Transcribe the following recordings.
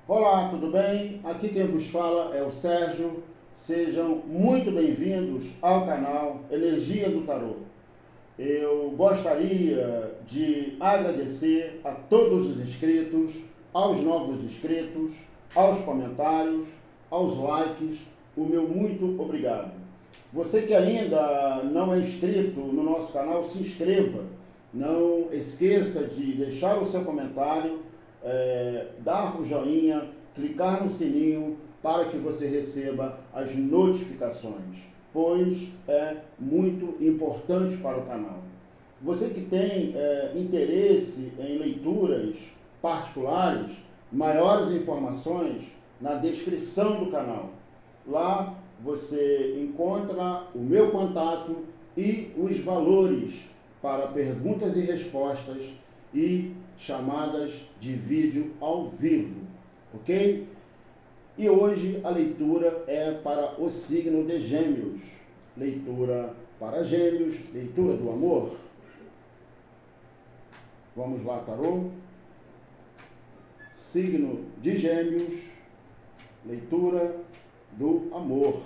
Olá, tudo bem? Aqui quem vos fala é o Sérgio. Sejam muito bem-vindos ao canal Energia do Tarô. Eu gostaria de agradecer a todos os inscritos, aos novos inscritos, aos comentários, aos likes. O meu muito obrigado. Você que ainda não é inscrito no nosso canal, se inscreva. Não esqueça de deixar o seu comentário, dar o joinha, clicar no sininho para que você receba as notificações, pois é muito importante para o canal. Você que tem interesse em leituras particulares, maiores informações na descrição do canal. Lá você encontra o meu contato e os valores para perguntas e respostas e chamadas de vídeo ao vivo, ok? E hoje a leitura é para o signo de Gêmeos. Leitura para Gêmeos, leitura do amor. Vamos lá, tarô. Signo de Gêmeos, leitura do amor.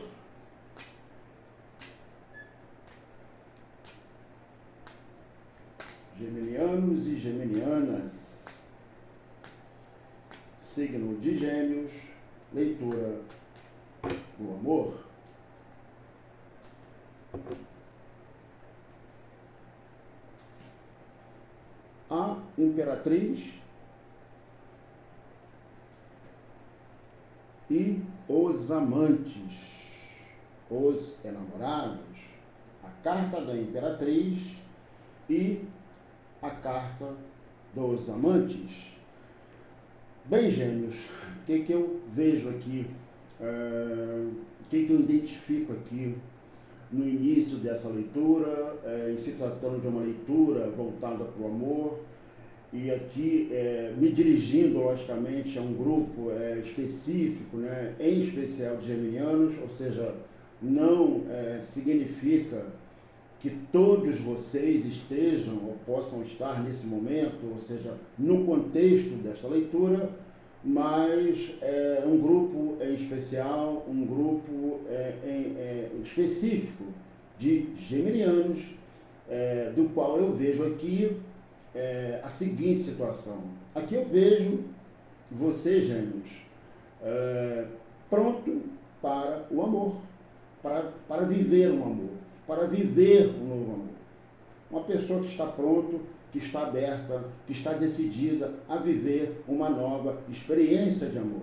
Geminianos e geminianas. Signo de Gêmeos, leitura do amor. A Imperatriz e os amantes, os enamorados, a carta da Imperatriz e a carta dos amantes. Bem, Gêmeos, o que eu vejo aqui, o que eu identifico aqui no início dessa leitura, em se tratando de uma leitura voltada para o amor, e aqui me dirigindo, logicamente, a um grupo específico, né, em especial de geminianos, ou seja, não significa que todos vocês estejam ou possam estar nesse momento, ou seja, no contexto desta leitura, mas um grupo em especial, um grupo específico de geminianos, do qual eu vejo aqui a seguinte situação. Aqui eu vejo você, Gêmeos, pronto para o amor, para viver um amor, para viver um novo amor. Uma pessoa que está pronto, que está aberta, que está decidida a viver uma nova experiência de amor.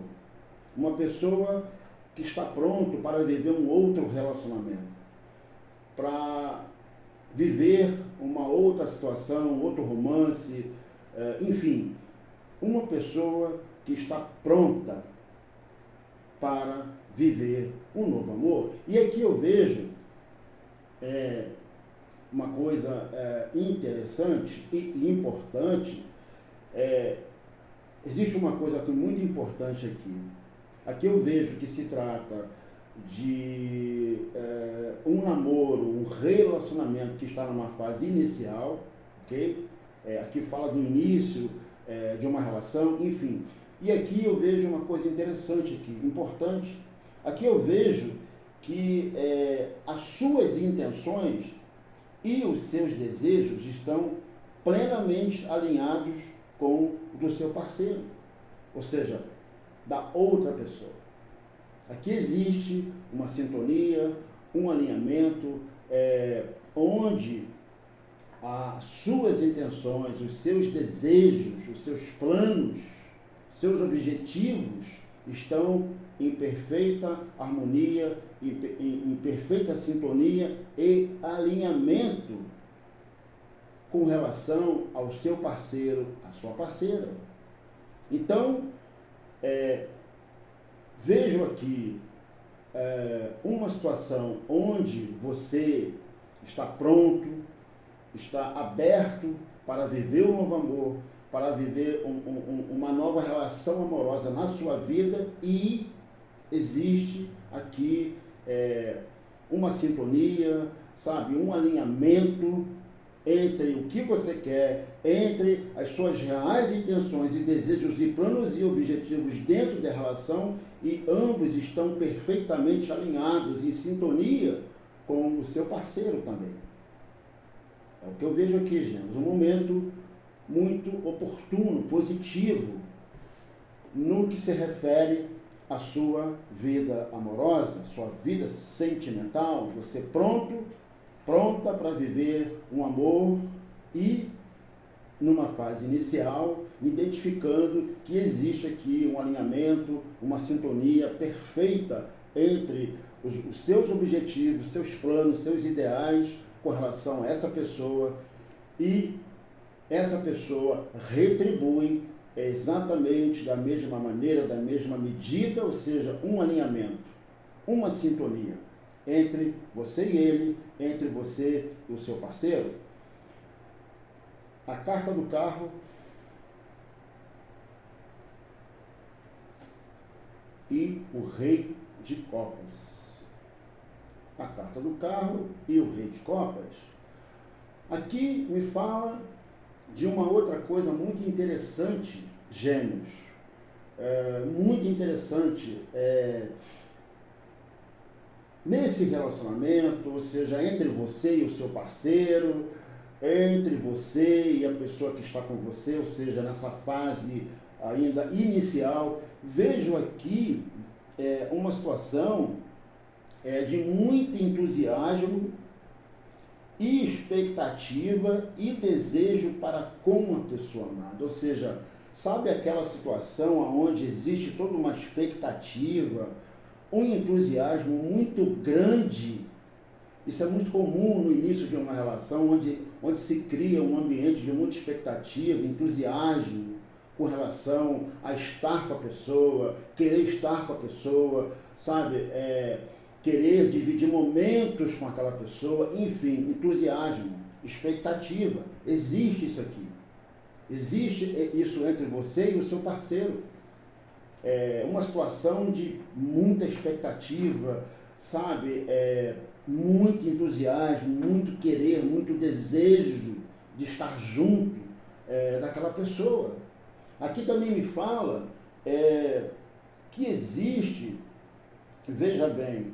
Uma pessoa que está pronto para viver um outro relacionamento, para viver uma outra situação, outro romance, enfim, uma pessoa que está pronta para viver um novo amor. E aqui eu vejo uma coisa interessante e importante. Existe uma coisa muito importante aqui. Aqui eu vejo que se trata de um namoro, um relacionamento que está numa fase inicial, ok? Aqui fala do início de uma relação, enfim. E aqui eu vejo uma coisa interessante aqui, importante. Aqui eu vejo que as suas intenções e os seus desejos estão plenamente alinhados com o do seu parceiro, ou seja, da outra pessoa. Aqui existe uma sintonia, um alinhamento, onde as suas intenções, os seus desejos, os seus planos, seus objetivos estão em perfeita harmonia, em perfeita sintonia e alinhamento com relação ao seu parceiro, à sua parceira. Então, vejo aqui uma situação onde você está pronto, está aberto para viver um novo amor, para viver uma nova relação amorosa na sua vida, e existe aqui uma sintonia, sabe, um alinhamento entre o que você quer, entre as suas reais intenções e desejos e planos e objetivos dentro da relação, e ambos estão perfeitamente alinhados, em sintonia com o seu parceiro também. É o que eu vejo aqui, gente, um momento muito oportuno, positivo, no que se refere à sua vida amorosa, sua vida sentimental, você pronta para viver um amor e, numa fase inicial, identificando que existe aqui um alinhamento, uma sintonia perfeita entre os seus objetivos, seus planos, seus ideais com relação a essa pessoa, e essa pessoa retribui exatamente da mesma maneira, da mesma medida, ou seja, um alinhamento, uma sintonia entre você e ele, entre você e o seu parceiro. A carta do carro e o rei de copas. A carta do carro e o rei de copas. Aqui me fala de uma outra coisa muito interessante, Gêmeos. Muito interessante. Nesse relacionamento, ou seja, entre você e o seu parceiro, entre você e a pessoa que está com você, ou seja, nessa fase ainda inicial, vejo aqui uma situação de muito entusiasmo e expectativa e desejo para com a pessoa amada. Ou seja, sabe aquela situação onde existe toda uma expectativa, um entusiasmo muito grande? Isso é muito comum no início de uma relação, onde se cria um ambiente de muita expectativa, entusiasmo com relação a estar com a pessoa, querer estar com a pessoa, sabe? Querer dividir momentos com aquela pessoa, enfim, entusiasmo, expectativa. Existe isso aqui. Existe isso entre você e o seu parceiro. Uma situação de muita expectativa, sabe? Muito entusiasmo, muito querer, muito desejo de estar junto daquela pessoa. Aqui também me fala que existe, veja bem,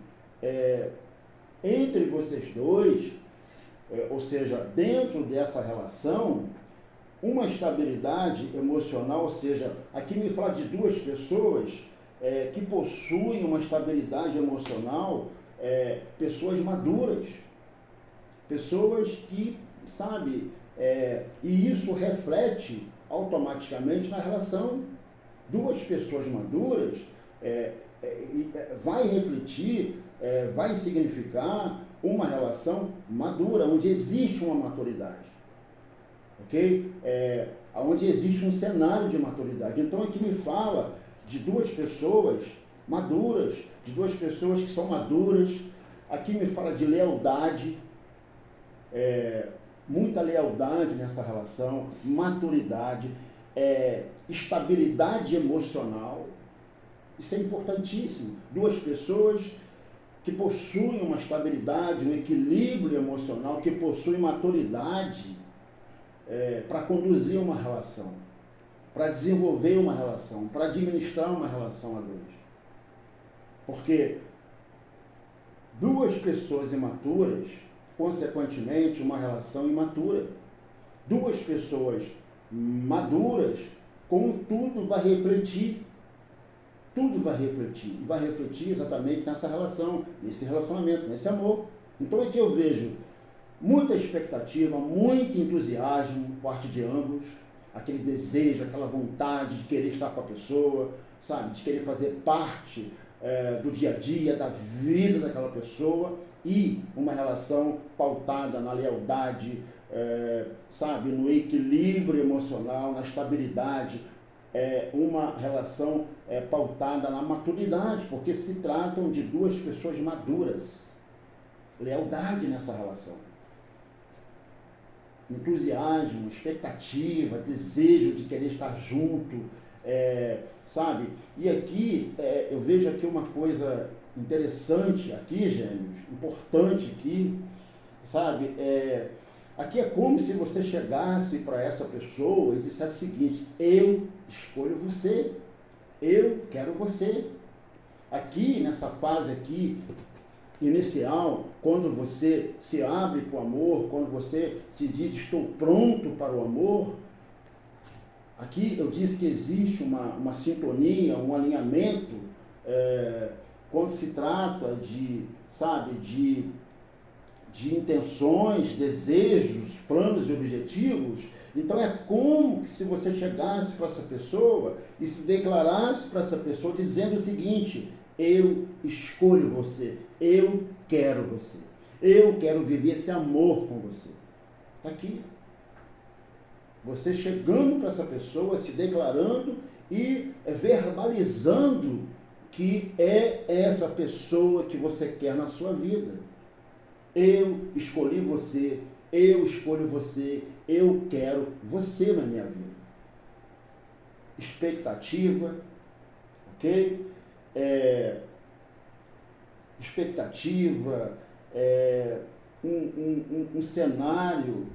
entre vocês dois, ou seja, dentro dessa relação, uma estabilidade emocional, ou seja, aqui me fala de duas pessoas que possuem uma estabilidade emocional, pessoas maduras, pessoas que, sabe, e isso reflete automaticamente na relação. Duas pessoas maduras vai refletir, vai significar uma relação madura, onde existe uma maturidade, ok? Onde existe um cenário de maturidade. Então aqui me fala de duas pessoas maduras, de duas pessoas que são maduras. Aqui me fala de lealdade, muita lealdade nessa relação, maturidade, estabilidade emocional. Isso é importantíssimo. Duas pessoas que possuem uma estabilidade, um equilíbrio emocional, que possuem maturidade para conduzir uma relação, para desenvolver uma relação, para administrar uma relação a dois. Porque duas pessoas imaturas, consequentemente, uma relação imatura. Duas pessoas maduras, contudo, vai refletir. Tudo vai refletir. E vai refletir exatamente nessa relação, nesse relacionamento, nesse amor. Então é que eu vejo muita expectativa, muito entusiasmo por parte de ambos, aquele desejo, aquela vontade de querer estar com a pessoa, sabe, de querer fazer parte do dia a dia, da vida daquela pessoa, e uma relação pautada na lealdade, sabe, no equilíbrio emocional, na estabilidade, uma relação pautada na maturidade, porque se tratam de duas pessoas maduras. Lealdade nessa relação. Entusiasmo, expectativa, desejo de querer estar junto, sabe? E aqui, eu vejo aqui uma coisa interessante aqui, Gêmeos, importante aqui, sabe? Aqui é como se você chegasse para essa pessoa e dissesse o seguinte: eu escolho você, eu quero você. Aqui, nessa fase aqui, inicial, quando você se abre para o amor, quando você se diz estou pronto para o amor, aqui eu disse que existe uma sintonia, um alinhamento, quando se trata de, sabe, de intenções, desejos, planos e objetivos. Então é como se você chegasse para essa pessoa e se declarasse para essa pessoa dizendo o seguinte: eu escolho você, eu quero você, eu quero viver esse amor com você. Está aqui. Você chegando para essa pessoa, se declarando e verbalizando que é essa pessoa que você quer na sua vida. Eu escolhi você, eu escolho você, eu quero você na minha vida. Expectativa, ok? Expectativa, um cenário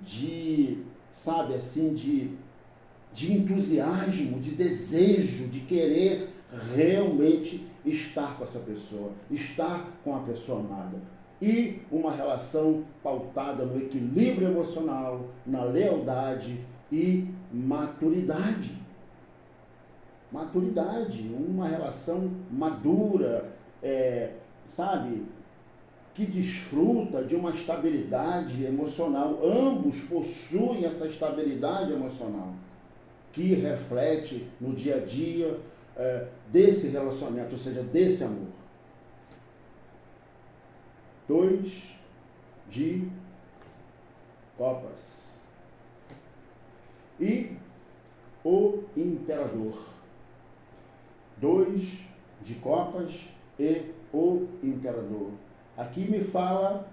de, sabe, assim, de entusiasmo, de desejo, de querer realmente estar com essa pessoa, estar com a pessoa amada. E uma relação pautada no equilíbrio emocional, na lealdade e maturidade. Maturidade, uma relação madura, sabe, que desfruta de uma estabilidade emocional. Ambos possuem essa estabilidade emocional, que reflete no dia a dia desse relacionamento, ou seja, desse amor. 2 de copas. E o imperador. 2 de copas e o imperador. Aqui me fala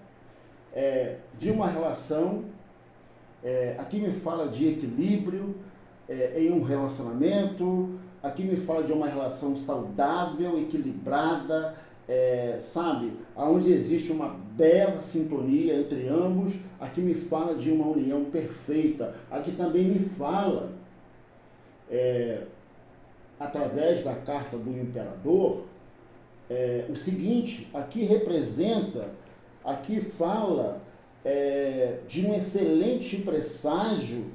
de uma relação, aqui me fala de equilíbrio em um relacionamento, aqui me fala de uma relação saudável, equilibrada, sabe, onde existe uma bela sintonia entre ambos. Aqui me fala de uma união perfeita. Aqui também me fala, através da carta do imperador, o seguinte: aqui representa, aqui fala de um excelente presságio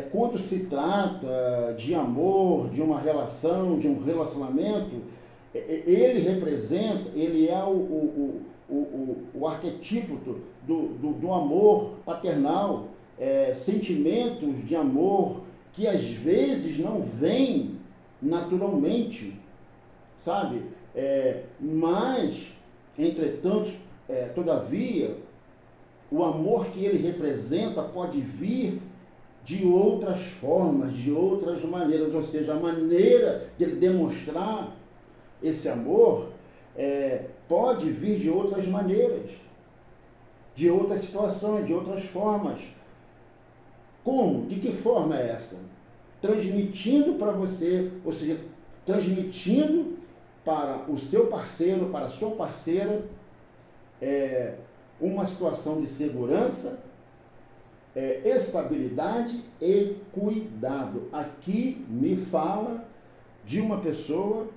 quando se trata de amor, de uma relação, de um relacionamento. Ele representa, ele é o arquetipo do amor paternal, sentimentos de amor que às vezes não vêm naturalmente, sabe? Mas, entretanto, todavia, o amor que ele representa pode vir de outras formas, de outras maneiras, ou seja, a maneira de ele demonstrar esse amor pode vir de outras maneiras, de outras situações, de outras formas. Como? De que forma é essa? Transmitindo para você, ou seja, transmitindo para o seu parceiro, para a sua parceira, uma situação de segurança, estabilidade e cuidado. Aqui me fala de uma pessoa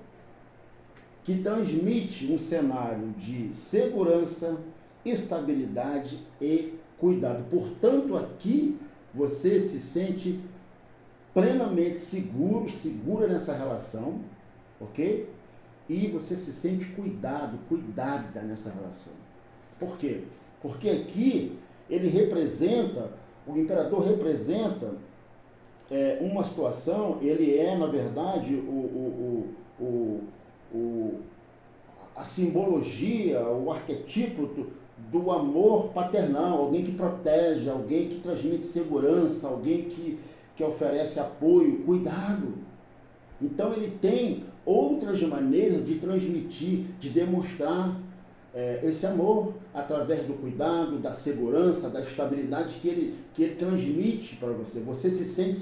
que transmite um cenário de segurança, estabilidade e cuidado. Portanto, aqui você se sente plenamente seguro, segura nessa relação, ok? E você se sente cuidado, cuidada nessa relação. Por quê? Porque aqui ele representa, o imperador representa uma situação, ele é, na verdade, a simbologia, o arquetipo do amor paternal, alguém que protege, alguém que transmite segurança, alguém que oferece apoio, cuidado. Então ele tem outras maneiras de transmitir, de demonstrar esse amor através do cuidado, da segurança, da estabilidade que ele transmite para você. Você se sente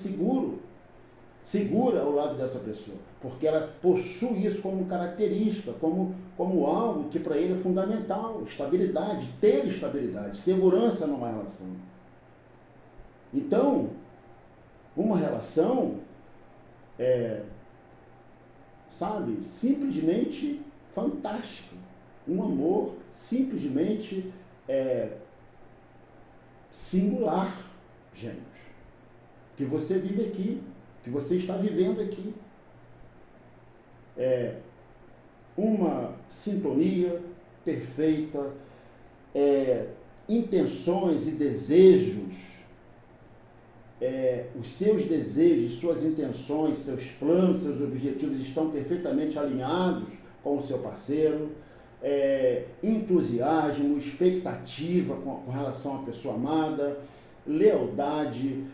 segura ao lado dessa pessoa, porque ela possui isso como característica, como algo que para ele é fundamental: estabilidade, ter estabilidade, segurança numa relação. Então, uma relação sabe, simplesmente fantástico. Um amor simplesmente singular, gente. Que você vive aqui, que você está vivendo aqui. Uma sintonia perfeita, intenções e desejos, os seus desejos, suas intenções, seus planos, seus objetivos estão perfeitamente alinhados com o seu parceiro, entusiasmo, expectativa com relação à pessoa amada, lealdade,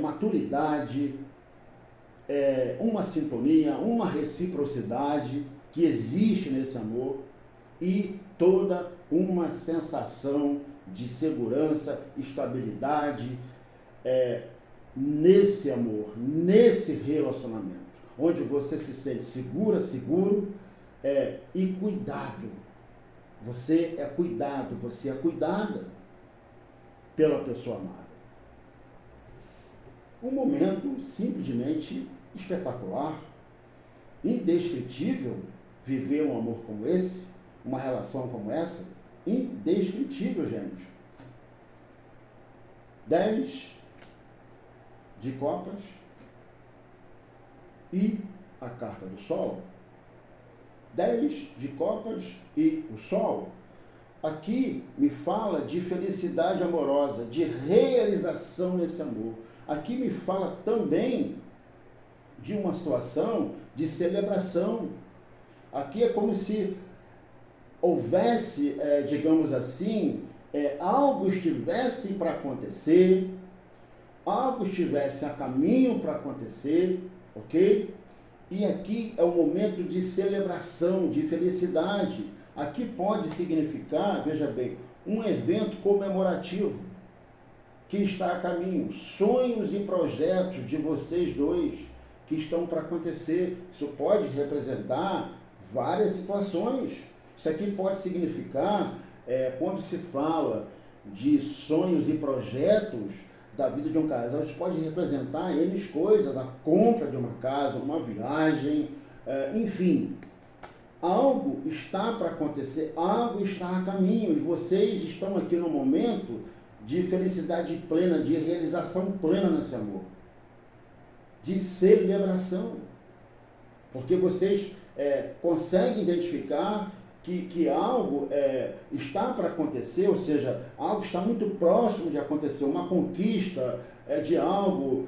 maturidade, uma sintonia, uma reciprocidade que existe nesse amor e toda uma sensação de segurança, estabilidade nesse amor, nesse relacionamento, onde você se sente seguro e cuidado. Você é cuidado, você é cuidada pela pessoa amada. Um momento simplesmente espetacular, indescritível, viver um amor como esse, uma relação como essa, indescritível, gente. 10 de copas e a carta do sol. 10 de copas e o sol. Aqui me fala de felicidade amorosa, de realização nesse amor. Aqui me fala também de uma situação de celebração. Aqui é como se houvesse, digamos assim, algo estivesse para acontecer, algo estivesse a caminho para acontecer, ok? E aqui é um momento de celebração, de felicidade. Aqui pode significar, veja bem, um evento comemorativo que está a caminho, sonhos e projetos de vocês dois que estão para acontecer. Isso pode representar várias situações. Isso aqui pode significar, quando se fala de sonhos e projetos da vida de um casal, isso pode representar N coisas, a compra de uma casa, uma viagem, enfim. Algo está para acontecer, algo está a caminho, e vocês estão aqui no momento de felicidade plena, de realização plena nesse amor, de celebração, porque vocês conseguem identificar que algo está para acontecer, ou seja, algo está muito próximo de acontecer, uma conquista de algo,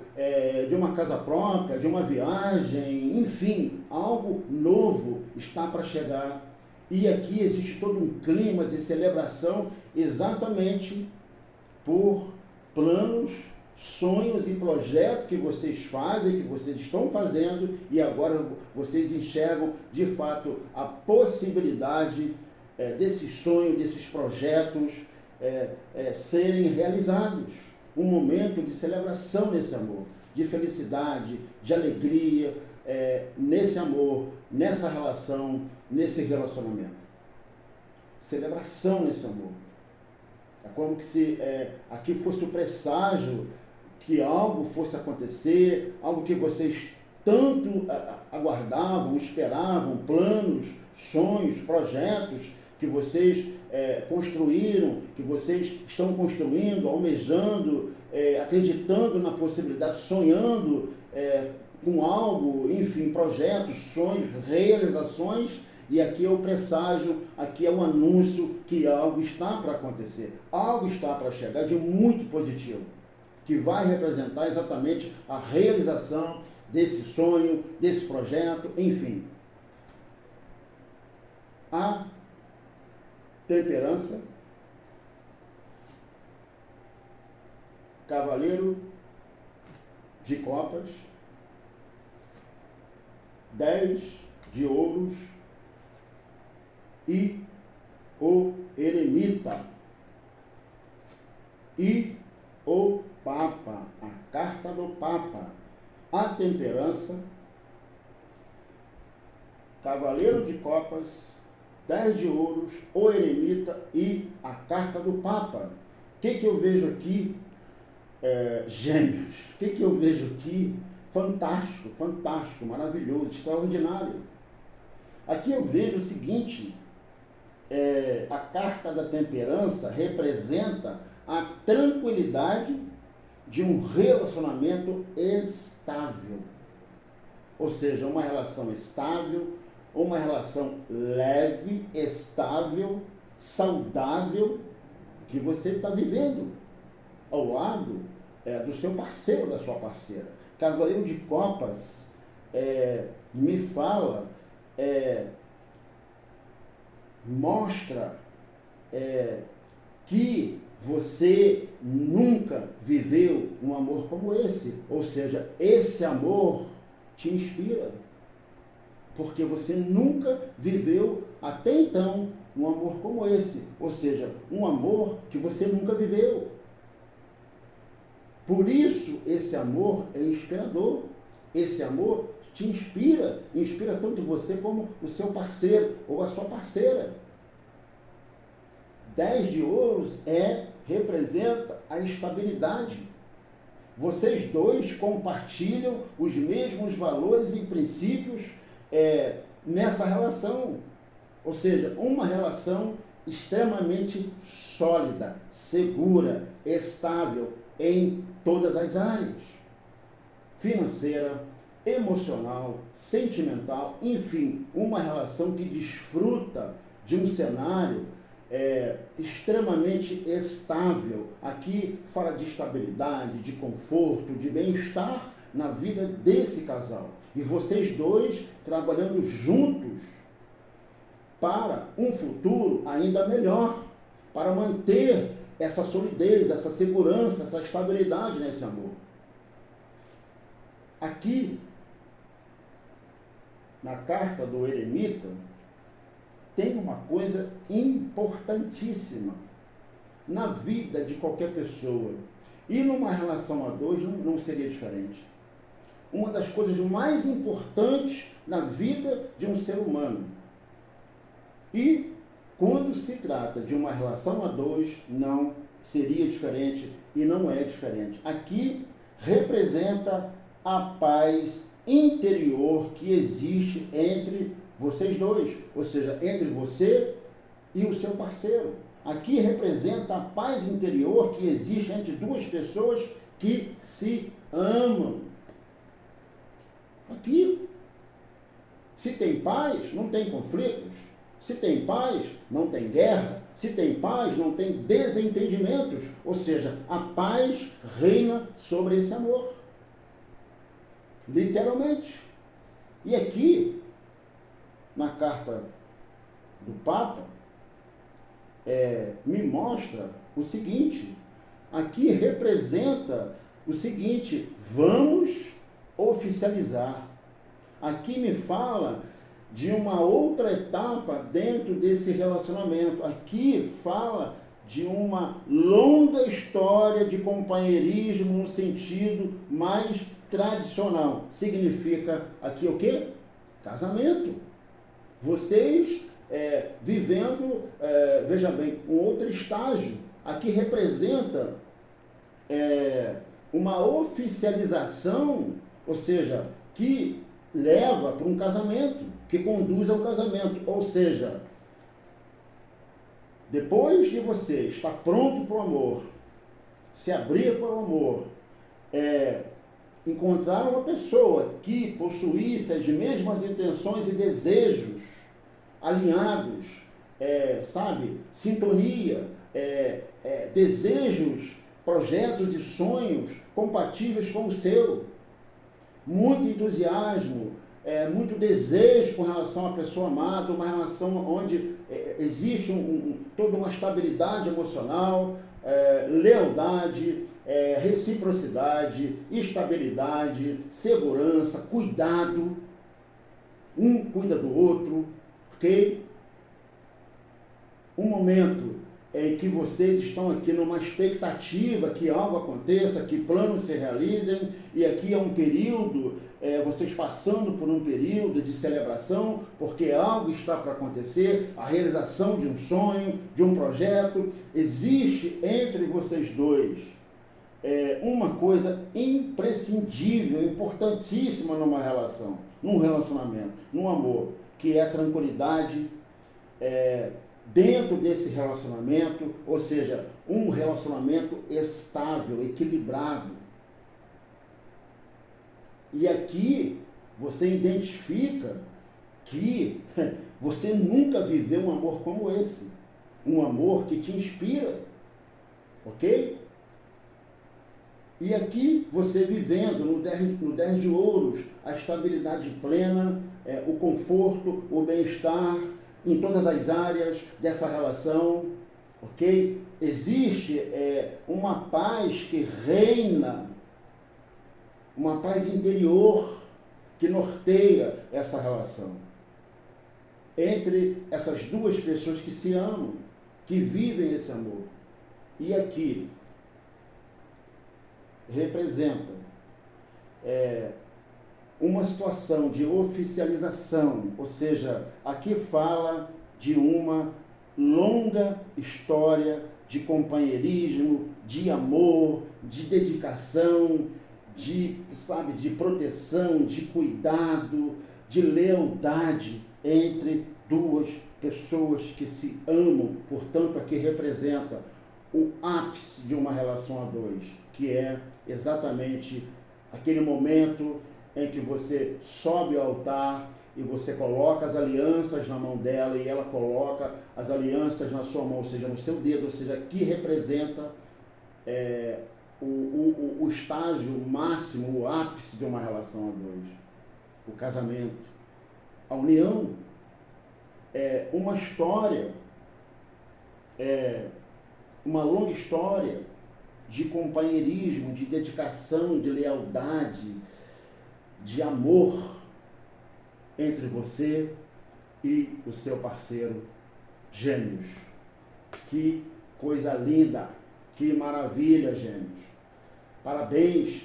de uma casa própria, de uma viagem, enfim, algo novo está para chegar. E aqui existe todo um clima de celebração exatamente por planos, sonhos e projetos que vocês fazem, que vocês estão fazendo, e agora vocês enxergam de fato a possibilidade desses sonhos, desses projetos serem realizados. Um momento de celebração nesse amor, de felicidade, de alegria nesse amor, nessa relação, nesse relacionamento. Celebração nesse amor. É como que se aqui fosse o presságio que algo fosse acontecer, algo que vocês tanto aguardavam, esperavam, planos, sonhos, projetos que vocês construíram, que vocês estão construindo, almejando, acreditando na possibilidade, sonhando com algo, enfim, projetos, sonhos, realizações. E aqui é o presságio, aqui é o anúncio que algo está para acontecer, algo está para chegar de muito positivo, que vai representar exatamente a realização desse sonho, desse projeto, enfim. A temperança, cavaleiro de copas, 10 de ouros, e o eremita, e o Papa, a carta do Papa, a temperança, cavaleiro de copas, 10 de ouros, o eremita e a carta do Papa. O que eu vejo aqui gêmeos. O que eu vejo aqui? Fantástico, fantástico, maravilhoso, extraordinário. Aqui eu vejo o seguinte, a carta da temperança representa a tranquilidade de um relacionamento estável. Ou seja, uma relação estável, uma relação leve, estável, saudável, que você está vivendo ao lado do seu parceiro, da sua parceira. Cavaleiro de Copas me fala, mostra que você nunca viveu um amor como esse. Ou seja, esse amor te inspira, porque você nunca viveu até então um amor como esse. Ou seja, um amor que você nunca viveu. Por isso, esse amor é inspirador. Esse amor te inspira tanto você como o seu parceiro ou a sua parceira. 10 de ouros representa a estabilidade. Vocês dois compartilham os mesmos valores e princípios nessa relação. Ou seja, uma relação extremamente sólida, segura, estável em todas as áreas. Financeira, emocional, sentimental, enfim, uma relação que desfruta de um cenário extremamente estável. Aqui fala de estabilidade, de conforto, de bem-estar na vida desse casal. E vocês dois trabalhando juntos para um futuro ainda melhor, para manter essa solidez, essa segurança, essa estabilidade nesse amor. Aqui, na carta do eremita, tem uma coisa importantíssima na vida de qualquer pessoa. E numa relação a dois não seria diferente. Uma das coisas mais importantes na vida de um ser humano. E quando se trata de uma relação a dois, não seria diferente e não é diferente. Aqui representa a paz interior que existe entre vocês dois, ou seja, entre você e o seu parceiro. Aqui representa a paz interior que existe entre duas pessoas que se amam. Aqui, se tem paz, não tem conflitos. Se tem paz, não tem guerra. Se tem paz, não tem desentendimentos. Ou seja, a paz reina sobre esse amor. Literalmente. E aqui, na carta do Papa, me mostra o seguinte. Aqui representa o seguinte: vamos oficializar. Aqui me fala de uma outra etapa dentro desse relacionamento. Aqui fala de uma longa história de companheirismo no sentido mais tradicional. Significa aqui o quê? Casamento. Vocês vivendo, veja bem, um outro estágio. Aqui representa uma oficialização, ou seja, que leva para um casamento, que conduz ao casamento. Ou seja, depois de você estar pronto para o amor, se abrir para o amor, encontrar uma pessoa que possuísse as mesmas intenções e desejos alinhados, sintonia, desejos, projetos e sonhos compatíveis com o seu, muito entusiasmo, muito desejo com relação à pessoa amada, uma relação onde existe toda uma estabilidade emocional, lealdade, reciprocidade, estabilidade, segurança, cuidado, um cuida do outro, ok? Um momento em que vocês estão aqui numa expectativa que algo aconteça, que planos se realizem, e aqui é um período, vocês passando por um período de celebração, porque algo está para acontecer, a realização de um sonho, de um projeto. Existe entre vocês dois uma coisa imprescindível, importantíssima numa relação, num relacionamento, num amor, que é a tranquilidade dentro desse relacionamento, ou seja, um relacionamento estável, equilibrado. E aqui você identifica que você nunca viveu um amor como esse, um amor que te inspira, ok? E aqui você vivendo no 10 de ouros, a estabilidade plena, o conforto, o bem-estar em todas as áreas dessa relação, ok? Existe uma paz que reina, uma paz interior que norteia essa relação entre essas duas pessoas que se amam, que vivem esse amor. E aqui representa uma situação de oficialização, ou seja, aqui fala de uma longa história de companheirismo, de amor, de dedicação, de proteção, de cuidado, de lealdade entre duas pessoas que se amam. Portanto, aqui representa o ápice de uma relação a dois, que é exatamente aquele momento em que você sobe ao altar e você coloca as alianças na mão dela e ela coloca as alianças na sua mão, ou seja, no seu dedo, ou seja, que representa o estágio máximo, o ápice de uma relação a dois, o casamento. A união é uma história, uma longa história de companheirismo, de dedicação, de lealdade, de amor entre você e o seu parceiro. Gêmeos. Que coisa linda, que maravilha, Gêmeos. Parabéns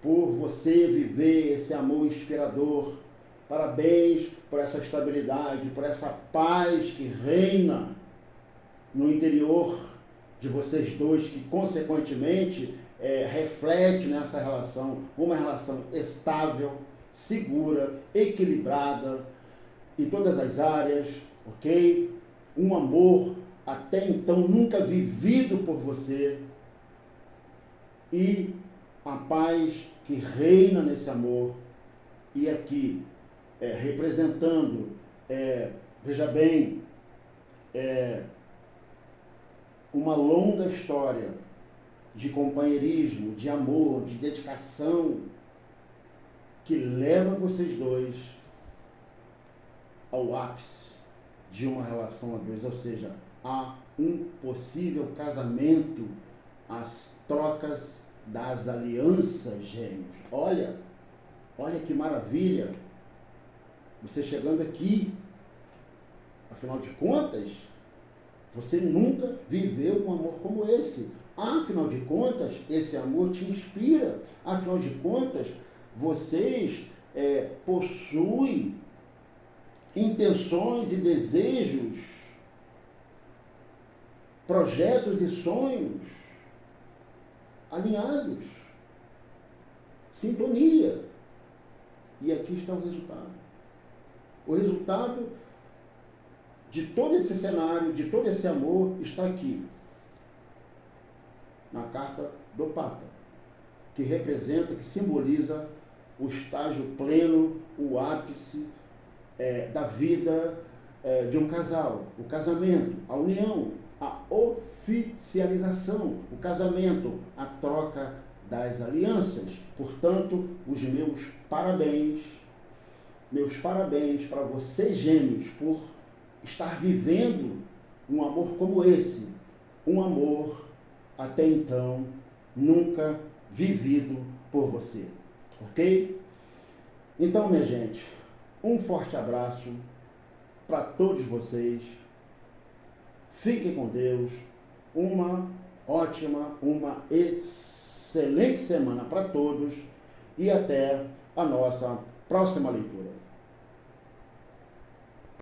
por você viver esse amor inspirador. Parabéns por essa estabilidade, por essa paz que reina no interior de vocês dois, que consequentemente reflete nessa relação, uma relação estável, segura, equilibrada em todas as áreas, ok? Um amor até então nunca vivido por você e a paz que reina nesse amor. E aqui representando, veja bem, uma longa história de companheirismo, de amor, de dedicação, que leva vocês dois ao ápice de uma relação a dois, ou seja, a um possível casamento, as trocas das alianças, Gêmeos. Olha que maravilha, você chegando aqui, afinal de contas, você nunca viveu um amor como esse. Afinal de contas, esse amor te inspira. Afinal de contas, vocês possuem intenções e desejos, projetos e sonhos alinhados, sintonia. E aqui está o resultado. O resultado de todo esse cenário, de todo esse amor, está aqui, na carta do Papa, que representa, que simboliza o estágio pleno, o ápice da vida de um casal, o casamento, a união, a oficialização, o casamento, a troca das alianças. Portanto, os meus parabéns para vocês, Gêmeos, por estar vivendo um amor como esse, um amor até então nunca vivido por você, ok? Então, minha gente, um forte abraço para todos vocês, fiquem com Deus, uma ótima, uma excelente semana para todos e até a nossa próxima leitura.